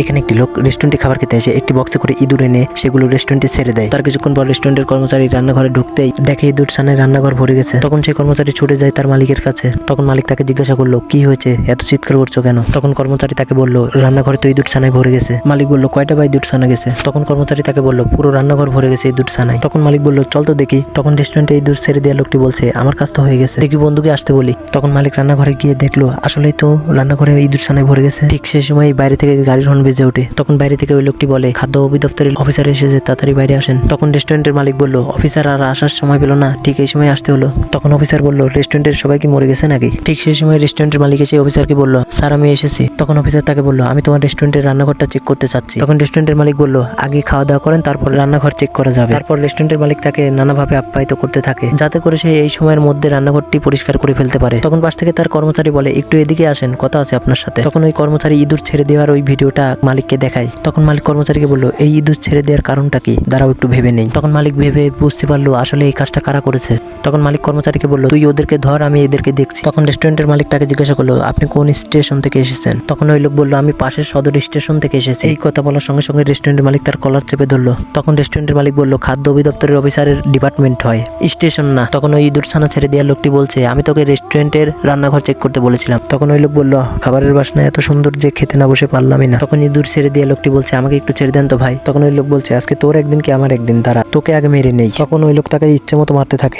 এখানে একটি লোক রেস্টুরেন্টে খাবার খেতে এসে একটি বক্সে করে ইঁদুর এনে সেগুলো রেস্টুরেন্টে ছেড়ে দেয়। তার কিছুক্ষণ পর রেস্টুরেন্টের কর্মচারী রান্নাঘরে ঢুকতেই দেখে ইঁদুর ছানায় রান্নাঘর ভরে গেছে। তখন সেই কর্মচারী ছুটে যায় তার মালিকের কাছে। তখন মালিক তাকে জিজ্ঞাসা করলো, কি হয়েছে, এত চিৎকার করছো কেন? তখন কর্মচারী তাকে বলল, রান্নাঘরে তো ইঁদুর ছানায় ভরে গেছে। মালিক বলল, কয়টা বা ইঁদুর ছানা গেছে? তখন কর্মচারী তাকে বলল, পুরো রান্নাঘর ভরে গেছে ইঁদুর ছানায়। তখন মালিক বলল, চল তো দেখি। তখন রেস্টুরেন্টে ইঁদুর ছেড়ে দেওয়া লোকটি বলছে, আমার কাজ তো হয়ে গেছে, দেখি বন্ধুকে আসতে বলি। তখন মালিক রান্নাঘরে গিয়ে দেখলো আসলেই তো রান্নাঘরে ইঁদুর ছানায় ভরে গেছে। ঠিক সেই সময় বাইরে থেকে গাড়ির হর্ন বেজে ওঠে। তখন বাইরে থেকে ওই লোকটি বলে, খাদ্য অধিদপ্তরের অফিসার এসেছে, তাড়াতাড়ি বাইরে আসেন। তখন রেস্টুরেন্টের মালিক বলল, অফিসার আর আসার সময় পেল না, ঠিক এই সময় আসতে হলো। তখন অফিসার বলল, রেস্টুরেন্টের সবাই কি মরে গেছে নাকি? ঠিক সেই সময় রেস্টুরেন্টের মালিক এসে অফিসারকে বলল, স্যার আমি এসেছি। তখন অফিসার তাকে বলল, আমি তোমার রেস্টুরেন্টের রান্নাঘরটা চেক করতে চাচ্ছি। তখন রেস্টুরেন্টের মালিক বলল, আগে খাওয়া দাওয়া করেন, তারপর রান্নাঘর চেক করা যাবে। তারপর রেস্টুরেন্টের মালিক তাকে নানাভাবে আপ্যায়িত করতে থাকে, যাতে করে সে এই সময়ের মধ্যে রান্নাঘরটি পরিষ্কার করে ফেলতে পারে। তখন পাশ থেকে তার কর্মচারী বলে, একটু এদিকে আসেন, কথা আছে আপনার সাথে। তখন ওই কর্মচারী ইঁদুর ছেড়ে দেওয়ার ওই ভিডিওটা মালিককে দেখায়। তখন মালিক কর্মচারীকে বলল, এই ইঁদুর ছেড়ে দেওয়ার কারণটা কি, দাঁড়াও একটু ভেবে নেই। তখন মালিক ভেবে বুঝতে পারলো আসলে এই কাজটা কারা করেছে। তখন মালিক কর্মচারীকে বলল, তুই ওদেরকে ধর, আমি এদেরকে দেখছি। তখন রেস্টুরেন্টের মালিক তাকে জিজ্ঞাসা করলো, আপনি কোন স্টেশন থেকে এসেছেন? তখন ওই লোক বলল, আমি পাশের সদর স্টেশন থেকে এসেছি। এই কথা বলার সঙ্গে সঙ্গে রেস্টুরেন্টের মালিক তার কলার চেপে ধরলো। তখন রেস্টুরেন্টের মালিক বলল, খাদ্য অধিদপ্তরের অফিসারের ডিপার্টমেন্ট হয়, স্টেশন না। তখন ওই ইঁদুর ছানা ছেড়ে দেওয়ার লোকটি বলছে, আমি তোকে রেস্টুরেন্টের রান্নাঘর চেক করতে বলেছিলাম। তখন ওই লোক বলল, খাবারের বাসনা এত সুন্দর যে খেতে না বসে পারলামই না। তখন ইঁদুর ছেড়ে দেওয়া লোকটি বলছে, আমাকে একটু ছেড়ে দেন তো ভাই। তখন ওই লোক বলছে, আজকে তোর একদিন কি আমার একদিন, দাঁড়া তোকে আগে মেরে নেই। তখন ওই লোক তাকে ইচ্ছে মতো মারতে থাকে।